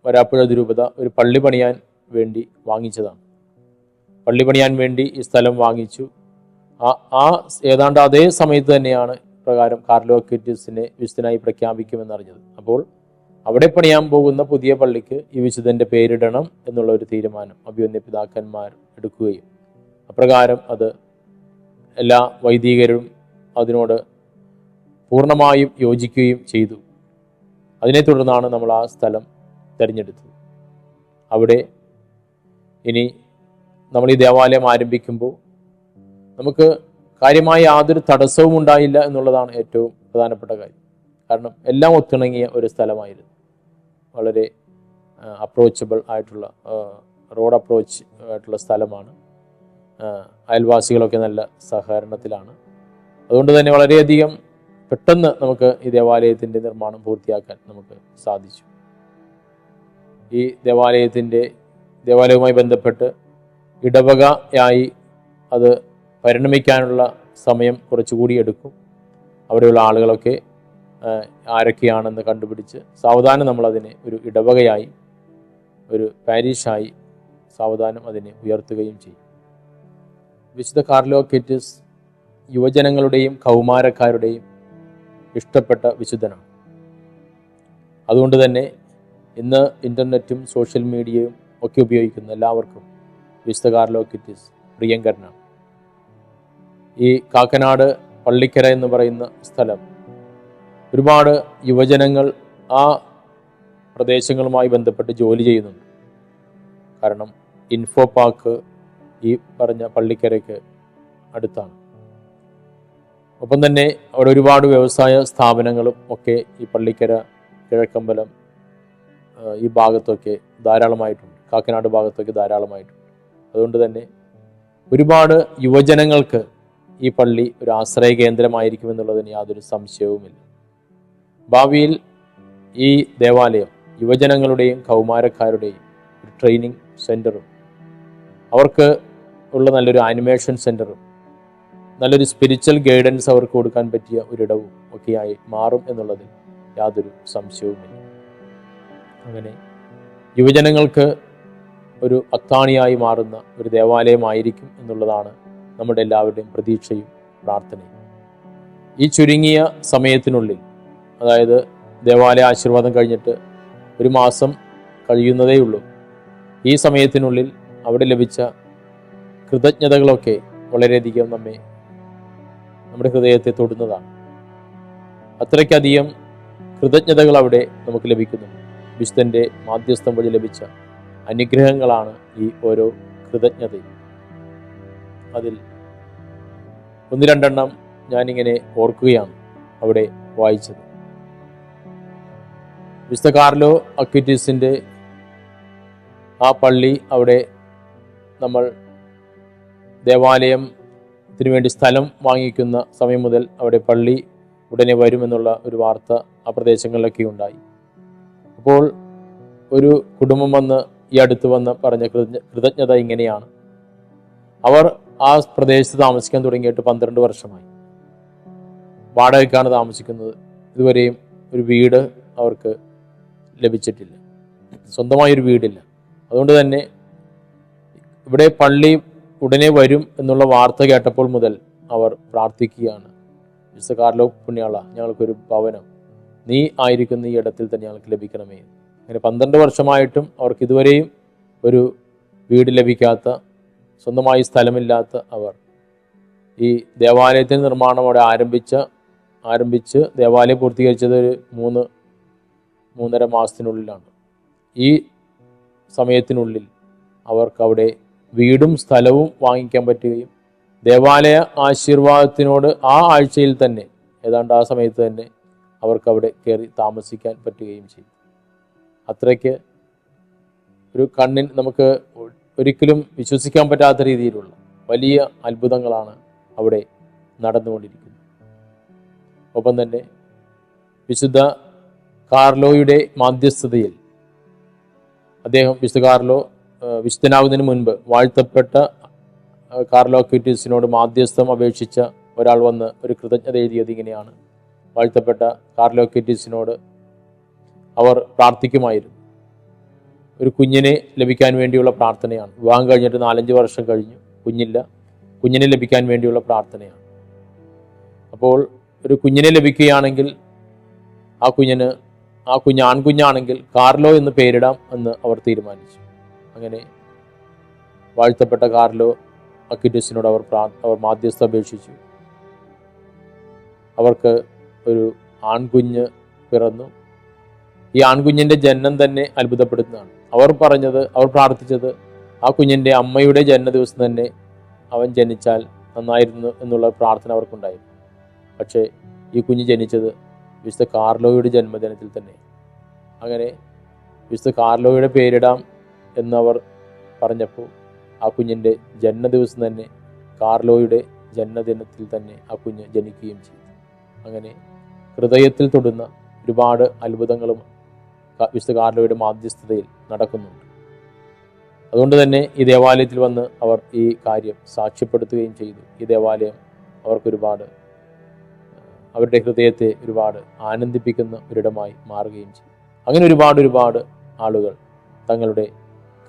വരാപ്പുഴ അതിരൂപത ഒരു പള്ളി പണിയാൻ വേണ്ടി വാങ്ങിച്ചതാണ്. പള്ളി പണിയാൻ വേണ്ടി ഈ സ്ഥലം വാങ്ങിച്ചു. ഏതാണ്ട് അതേ സമയത്ത് തന്നെയാണ് പ്രകാരം കാർലോ അക്വിറ്റസിനെ വിശുദ്ധനായി പ്രഖ്യാപിക്കുമെന്നറിഞ്ഞത്. അപ്പോൾ അവിടെ പണിയാൻ പോകുന്ന പുതിയ പള്ളിക്ക് ഈ വിശുദ്ധൻ്റെ പേരിടണം എന്നുള്ള ഒരു തീരുമാനം അഭിവന്യ പിതാക്കന്മാർ എടുക്കുകയും അപ്രകാരം അത് എല്ലാ വൈദികരും അതിനോട് പൂർണ്ണമായും യോജിക്കുകയും ചെയ്തു. അതിനെ തുടർന്നാണ് നമ്മൾ ആ സ്ഥലം തിരഞ്ഞെടുത്തത്. അവിടെ ഇനി നമ്മൾ ഈ ദേവാലയം ആരംഭിക്കുമ്പോൾ നമുക്ക് കാര്യമായ യാതൊരു തടസ്സവും ഉണ്ടായില്ല എന്നുള്ളതാണ് ഏറ്റവും പ്രധാനപ്പെട്ട കാര്യം. കാരണം എല്ലാം ഒത്തിണങ്ങിയ ഒരു സ്ഥലമായിരുന്നു. വളരെ അപ്രോച്ചബിൾ ആയിട്ടുള്ള റോഡ് അപ്രോച്ച് ആയിട്ടുള്ള സ്ഥലമാണ്. അയൽവാസികളൊക്കെ നല്ല സഹകരണത്തിലാണ്. അതുകൊണ്ട് തന്നെ വളരെയധികം പെട്ടെന്ന് നമുക്ക് ഈ ദേവാലയത്തിൻ്റെ നിർമ്മാണം പൂർത്തിയാക്കാൻ നമുക്ക് സാധിച്ചു. ഈ ദേവാലയവുമായി ബന്ധപ്പെട്ട് ഇടവകയായി അത് പരിണമിക്കാനുള്ള സമയം കുറച്ചുകൂടി എടുക്കും. അവിടെയുള്ള ആളുകളൊക്കെ ആരൊക്കെയാണെന്ന് കണ്ടുപിടിച്ച് സാവധാനം നമ്മളതിനെ ഒരു ഇടവകയായി, ഒരു പാരീഷായി സാവധാനം അതിനെ ഉയർത്തുകയും ചെയ്യും. വിശുദ്ധ കാർലോ അക്വിറ്റസ് യുവജനങ്ങളുടെയും കൗമാരക്കാരുടെയും ഇഷ്ടപ്പെട്ട വിശുദ്ധനാണ്. അതുകൊണ്ട് തന്നെ ഇന്ന് ഇൻ്റർനെറ്റും സോഷ്യൽ മീഡിയയും ഒക്കെ ഉപയോഗിക്കുന്ന എല്ലാവർക്കും വിശുദ്ധ കാർലോ അക്വിറ്റസ് പ്രിയങ്കരനാണ്. ഈ കാക്കനാട് പള്ളിക്കര എന്ന് പറയുന്ന സ്ഥലം ഒരുപാട് യുവജനങ്ങൾ ആ പ്രദേശങ്ങളുമായി ബന്ധപ്പെട്ട് ജോലി ചെയ്യുന്നുണ്ട്. കാരണം ഇൻഫോ പാർക്ക് ഈ പറഞ്ഞ പള്ളിക്കരയ്ക്ക് അടുത്താണ്. ഒപ്പം തന്നെ അവിടെ ഒരുപാട് വ്യവസായ സ്ഥാപനങ്ങളും ഒക്കെ ഈ പള്ളിക്കര, കിഴക്കമ്പലം ഈ ഭാഗത്തൊക്കെ ധാരാളമായിട്ടുണ്ട്. കാക്കനാട് ഭാഗത്തൊക്കെ ധാരാളമായിട്ടുണ്ട്. അതുകൊണ്ട് തന്നെ ഒരുപാട് യുവജനങ്ങൾക്ക് ഈ പള്ളി ഒരു ആശ്രയ കേന്ദ്രമായിരിക്കുമെന്നുള്ളതിന് യാതൊരു സംശയവുമില്ല. ഭാവിയിൽ ഈ ദേവാലയം യുവജനങ്ങളുടെയും കൗമാരക്കാരുടെയും ഒരു ട്രെയിനിങ് സെൻ്ററും അവർക്ക് ഉള്ള നല്ലൊരു ആനിമേഷൻ സെൻ്ററും നല്ലൊരു സ്പിരിച്വൽ ഗൈഡൻസ് അവർക്ക് കൊടുക്കാൻ പറ്റിയ ഒരിടവും ഒക്കെയായി മാറും എന്നുള്ളതിൽ യാതൊരു സംശയവുമില്ല. അങ്ങനെ യുവജനങ്ങൾക്ക് ഒരു അത്താണിയായി മാറുന്ന ഒരു ദേവാലയമായിരിക്കും എന്നുള്ളതാണ് നമ്മുടെ എല്ലാവരുടെയും പ്രതീക്ഷയും പ്രാർത്ഥനയും. ഈ ചുരുങ്ങിയ സമയത്തിനുള്ളിൽ, അതായത് ദേവാലയ ആശീർവാദം കഴിഞ്ഞിട്ട് ഒരു മാസം കഴിയുന്നതേയുള്ളൂ, ഈ സമയത്തിനുള്ളിൽ അവിടെ ലഭിച്ച കൃതജ്ഞതകളൊക്കെ വളരെയധികം നമ്മുടെ ഹൃദയത്തെ തൊടുന്നതാണ്. അത്രയ്ക്കധികം കൃതജ്ഞതകൾ അവിടെ നമുക്ക് ലഭിക്കുന്നു. വിശുദ്ധൻ്റെ മാധ്യസ്ഥം വഴി ലഭിച്ച അനുഗ്രഹങ്ങളാണ് ഈ ഓരോ കൃതജ്ഞതയും. അതിൽ ഒന്ന് രണ്ടെണ്ണം ഞാനിങ്ങനെ ഓർക്കുകയാണ് അവിടെ വായിച്ചത്. വിശുദ്ധ കാർലോ അക്വിറ്റസിൻ്റെ ആ പള്ളി, അവിടെ നമ്മൾ ദേവാലയം വേണ്ടി സ്ഥലം വാങ്ങിക്കുന്ന സമയം മുതൽ അവിടെ പള്ളി ഉടനെ വരുമെന്നുള്ള ഒരു വാർത്ത ആ പ്രദേശങ്ങളിലൊക്കെ ഉണ്ടായി. അപ്പോൾ ഒരു കുടുംബം വന്ന് ഈ അടുത്ത് വന്ന് പറഞ്ഞ കൃതജ്ഞത ഇങ്ങനെയാണ്. അവർ ആ പ്രദേശത്ത് താമസിക്കാൻ തുടങ്ങിയിട്ട് 12 വർഷമായി. വാടകയ്ക്കാണ് താമസിക്കുന്നത്. ഇതുവരെയും ഒരു വീട് അവർക്ക് ലഭിച്ചിട്ടില്ല, സ്വന്തമായൊരു വീടില്ല. അതുകൊണ്ട് തന്നെ ഇവിടെ പള്ളി ഉടനെ വരും എന്നുള്ള വാർത്ത കേട്ടപ്പോൾ മുതൽ അവർ പ്രാർത്ഥിക്കുകയാണ്, വിശുദ്ധ കാർലോ പുണ്യാള, ഞങ്ങൾക്കൊരു ഭവനം നീ ആയിരിക്കുന്ന ഈ ഇടത്തിൽ തന്നെ ഞങ്ങൾക്ക് ലഭിക്കണമേ. അങ്ങനെ 12 വർഷമായിട്ടും അവർക്ക് ഇതുവരെയും ഒരു വീട് ലഭിക്കാത്ത, സ്വന്തമായി സ്ഥലമില്ലാത്ത അവർ ഈ ദേവാലയത്തിൻ്റെ നിർമ്മാണം അവിടെ ആരംഭിച്ച് ദേവാലയം പൂർത്തീകരിച്ചത് ഒരു 3.5 മാസത്തിനുള്ളിലാണ്. ഈ സമയത്തിനുള്ളിൽ അവർക്കവിടെ വീടും സ്ഥലവും വാങ്ങിക്കാൻ പറ്റുകയും ദേവാലയ ആശീർവാദത്തിനോട് ആ ആഴ്ചയിൽ തന്നെ, ഏതാണ്ട് ആ സമയത്ത് തന്നെ അവർക്കവിടെ കയറി താമസിക്കാൻ പറ്റുകയും ചെയ്യും. അത്രയ്ക്ക് ഒരു കണ്ണിന് നമുക്ക് ഒരിക്കലും വിശ്വസിക്കാൻ പറ്റാത്ത രീതിയിലുള്ള വലിയ അത്ഭുതങ്ങളാണ് അവിടെ നടന്നുകൊണ്ടിരിക്കുന്നത്. ഒപ്പം തന്നെ വിശുദ്ധ കാർലോയുടെ മാധ്യസ്ഥതയിൽ വിശുദ്ധ കാർലോ വിശുദ്ധനാകുന്നതിന് മുൻപ് വാഴ്ത്തപ്പെട്ട കാർലോ അക്വിറ്റീസിനോട് മാധ്യസ്ഥം അപേക്ഷിച്ച ഒരാൾ വന്ന് ഒരു കൃതജ്ഞത എഴുതിയത് ഇങ്ങനെയാണ്. വാഴ്ത്തപ്പെട്ട കാർലോ അക്വിറ്റീസിനോട് അവർ പ്രാർത്ഥിക്കുമായിരുന്നു. ഒരു കുഞ്ഞിനെ ലഭിക്കാൻ വേണ്ടിയുള്ള പ്രാർത്ഥനയാണ്. വിവാഹം കഴിഞ്ഞിട്ട് 4-5 വർഷം കഴിഞ്ഞു, കുഞ്ഞില്ല. കുഞ്ഞിനെ ലഭിക്കാൻ വേണ്ടിയുള്ള പ്രാർത്ഥനയാണ്. അപ്പോൾ ഒരു കുഞ്ഞിനെ ലഭിക്കുകയാണെങ്കിൽ ആ കുഞ്ഞ് ആൺകുഞ്ഞാണെങ്കിൽ കാർലോ എന്ന് പേരിടാം എന്ന് അവർ തീരുമാനിച്ചു. അങ്ങനെ വാഴ്ത്തപ്പെട്ട കാർലോ അക്വിറ്റസിനോട് അവർ മാധ്യസ്ഥ അപേക്ഷിച്ചു. അവർക്ക് ഒരു ആൺകുഞ്ഞ് പിറന്നു. ഈ ആൺകുഞ്ഞിൻ്റെ ജനനം തന്നെ അത്ഭുതപ്പെടുത്തുന്നതാണ്. അവർ പ്രാർത്ഥിച്ചത് ആ കുഞ്ഞിൻ്റെ അമ്മയുടെ ജന്മദിവസം തന്നെ അവൻ ജനിച്ചാൽ നന്നായിരുന്നു എന്നുള്ള പ്രാർത്ഥന അവർക്കുണ്ടായിരുന്നു. പക്ഷേ ഈ കുഞ്ഞ് ജനിച്ചത് വിശുദ്ധ കാർലോയുടെ ജന്മദിനത്തിൽ തന്നെ. അങ്ങനെ വിശുദ്ധ കാർലോയുടെ പേരിടാം എന്നവർ പറഞ്ഞപ്പോൾ ആ കുഞ്ഞിൻ്റെ ജന്മദിവസം തന്നെ, കാർലോയുടെ ജന്മദിനത്തിൽ തന്നെ ആ കുഞ്ഞ് ജനിക്കുകയും ചെയ്തു. അങ്ങനെ ഹൃദയത്തിൽ തൊടുന്ന ഒരുപാട് അത്ഭുതങ്ങളും വിശുദ്ധ കാർലോയുടെ മാധ്യസ്ഥതയിൽ നടക്കുന്നുണ്ട്. അതുകൊണ്ട് തന്നെ ഈ ദേവാലയത്തിൽ വന്ന് അവർ ഈ കാര്യം സാക്ഷ്യപ്പെടുത്തുകയും ചെയ്തു. ഈ ദേവാലയം അവർക്കൊരുപാട്, അവരുടെ ഹൃദയത്തെ ഒരുപാട് ആനന്ദിപ്പിക്കുന്ന ഒരിടമായി മാറുകയും ചെയ്തു. അങ്ങനെ ഒരുപാട് ആളുകൾ തങ്ങളുടെ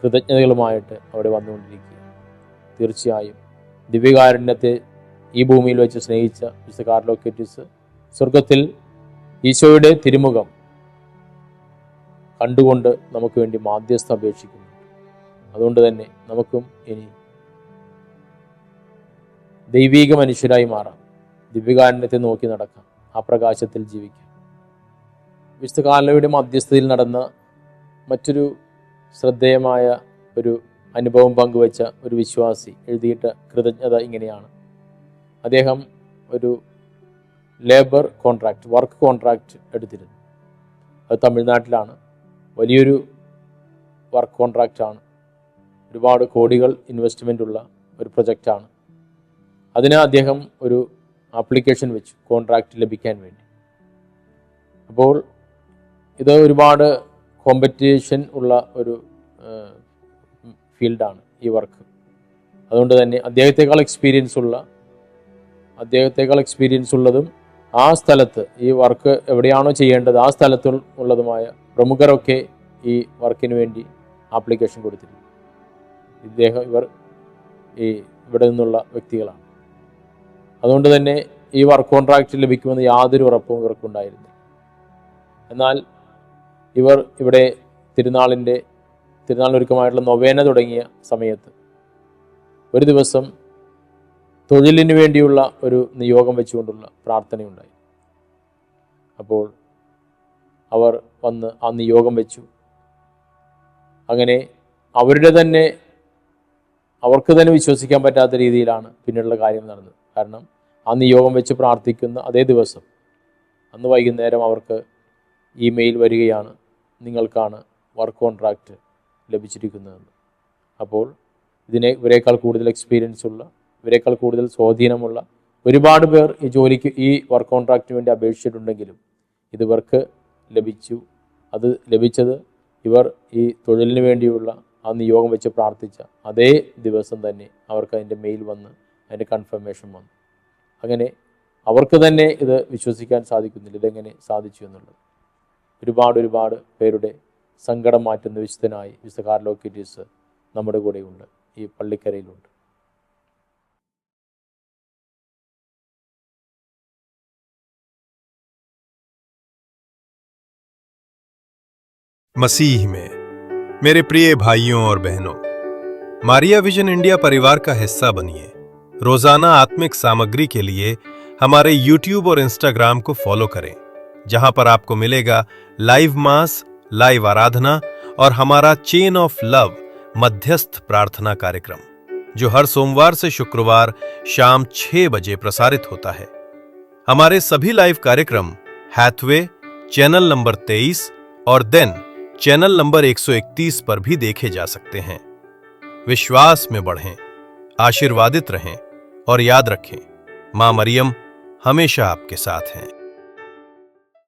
കൃതജ്ഞതകളുമായിട്ട് അവിടെ വന്നുകൊണ്ടിരിക്കുകയാണ്. തീർച്ചയായും ദിവ്യകാരുണ്യത്തെ ഈ ഭൂമിയിൽ വെച്ച് സ്നേഹിച്ച വിശുദ്ധ കാർലോ അക്വിറ്റീസ് സ്വർഗത്തിൽ ഈശോയുടെ തിരുമുഖം കണ്ടുകൊണ്ട് നമുക്ക് വേണ്ടി മാധ്യസ്ഥം അപേക്ഷിക്കുന്നുണ്ട്. അതുകൊണ്ട് തന്നെ നമുക്കും ഇനി ദൈവീക മനുഷ്യരായി മാറാം, ദിവ്യകാരുണ്യത്തെ നോക്കി നടക്കാം, ആ പ്രകാശത്തിൽ ജീവിക്കാം. വിശുദ്ധ കാർലോയുടെ മധ്യസ്ഥതയിൽ നടന്ന മറ്റൊരു ശ്രദ്ധേയമായ ഒരു അനുഭവം പങ്കുവച്ച ഒരു വിശ്വാസി എഴുതിയിട്ട കൃതജ്ഞത ഇങ്ങനെയാണ്. അദ്ദേഹം ഒരു വർക്ക് കോൺട്രാക്റ്റ് എടുത്തിരുന്നു. അത് തമിഴ്നാട്ടിലാണ്. വലിയൊരു വർക്ക് കോൺട്രാക്റ്റാണ്. ഒരുപാട് കോടികൾ ഇൻവെസ്റ്റ്മെൻ്റ് ഉള്ള ഒരു പ്രൊജക്റ്റാണ്. അതിന് അദ്ദേഹം ഒരു ആപ്ലിക്കേഷൻ വെച്ചു കോൺട്രാക്റ്റ് ലഭിക്കാൻ വേണ്ടി. അപ്പോൾ ഇത് ഒരുപാട് കോമ്പറ്റീഷൻ ഉള്ള ഒരു ഫീൽഡാണ് ഈ വർക്ക്. അതുകൊണ്ട് തന്നെ അദ്ദേഹത്തെക്കാൾ എക്സ്പീരിയൻസ് ഉള്ളതും ആ സ്ഥലത്ത് ഈ വർക്ക് എവിടെയാണോ ചെയ്യേണ്ടത് ആ സ്ഥലത്തുള്ളതുമായ പ്രമുഖരൊക്കെ ഈ വർക്കിന് വേണ്ടി ആപ്ലിക്കേഷൻ കൊടുത്തിരുന്നു. ഇവർ ഇവിടെ നിന്നുള്ള വ്യക്തികളാണ്. അതുകൊണ്ട് തന്നെ ഈ വർക്ക് കോൺട്രാക്റ്റ് ലഭിക്കുമെന്ന് യാതൊരു ഉറപ്പും ഇവർക്കുണ്ടായിരുന്നില്ല. എന്നാൽ ഇവർ ഇവിടെ തിരുനാളിനൊരുക്കമായിട്ടുള്ള നൊവേന തുടങ്ങിയ സമയത്ത് ഒരു ദിവസം തൊഴിലിന് വേണ്ടിയുള്ള ഒരു നിയോഗം വെച്ചുകൊണ്ടുള്ള പ്രാർത്ഥനയുണ്ടായി. അപ്പോൾ അവർ വന്ന് ആ നിയോഗം വെച്ചു. അങ്ങനെ അവർക്ക് തന്നെ വിശ്വസിക്കാൻ പറ്റാത്ത രീതിയിലാണ് പിന്നീടുള്ള കാര്യം നടന്നത്. കാരണം ആ നിയോഗം വെച്ച് പ്രാർത്ഥിക്കുന്ന അതേ ദിവസം അന്ന് വൈകുന്നേരം അവർക്ക് ഇമെയിൽ വരികയാണ്, നിങ്ങൾക്കാണ് വർക്ക് കോൺട്രാക്റ്റ് ലഭിച്ചിരിക്കുന്നതെന്ന്. അപ്പോൾ ഇവരെക്കാൾ കൂടുതൽ എക്സ്പീരിയൻസ് ഉള്ള ഇവരെക്കാൾ കൂടുതൽ സ്വാധീനമുള്ള ഒരുപാട് പേർ ഈ ജോലിക്ക് ഈ വർക്ക് കോൺട്രാക്റ്റിന് വേണ്ടി അപേക്ഷിച്ചിട്ടുണ്ടെങ്കിലും ഇവർക്ക് ലഭിച്ചു. അത് ലഭിച്ചത് ഇവർ ഈ തൊഴിലിന് വേണ്ടിയുള്ള ആ നിയോഗം വെച്ച് പ്രാർത്ഥിച്ച അതേ ദിവസം തന്നെ അവർക്ക് അതിൻ്റെ മെയിൽ വന്ന് അതിൻ്റെ കൺഫർമേഷൻ വന്നു. അങ്ങനെ അവർക്ക് തന്നെ ഇത് വിശ്വസിക്കാൻ സാധിക്കുന്നില്ല, ഇതെങ്ങനെ സാധിച്ചു എന്നുള്ളത്. ഒരുപാട് പേരുടെ സങ്കടം മാറ്റുന്ന വിശുദ്ധനായി വിശുദ്ധ കാർലോക്കിറ്റീസ് നമ്മുടെ കൂടെയുണ്ട്, ഈ പള്ളിക്കരയിലുണ്ട്. मसीह में मेरे प्रिय भाइयों और बहनों, मारिया विजन इंडिया परिवार का हिस्सा बनिए। रोजाना आत्मिक सामग्री के लिए हमारे YouTube और Instagram को फॉलो करें, जहां पर आपको मिलेगा लाइव मास, लाइव आराधना और हमारा चेन ऑफ लव मध्यस्थ प्रार्थना कार्यक्रम, जो हर सोमवार से शुक्रवार शाम 6 बजे प्रसारित होता है। हमारे सभी लाइव कार्यक्रम हैथवे चैनल नंबर 23 और देन चैनल नंबर 131 पर भी देखे जा सकते हैं। विश्वास में बढ़ें, आशीर्वादित रहें और याद रखें, मां मरियम हमेशा आपके साथ हैं।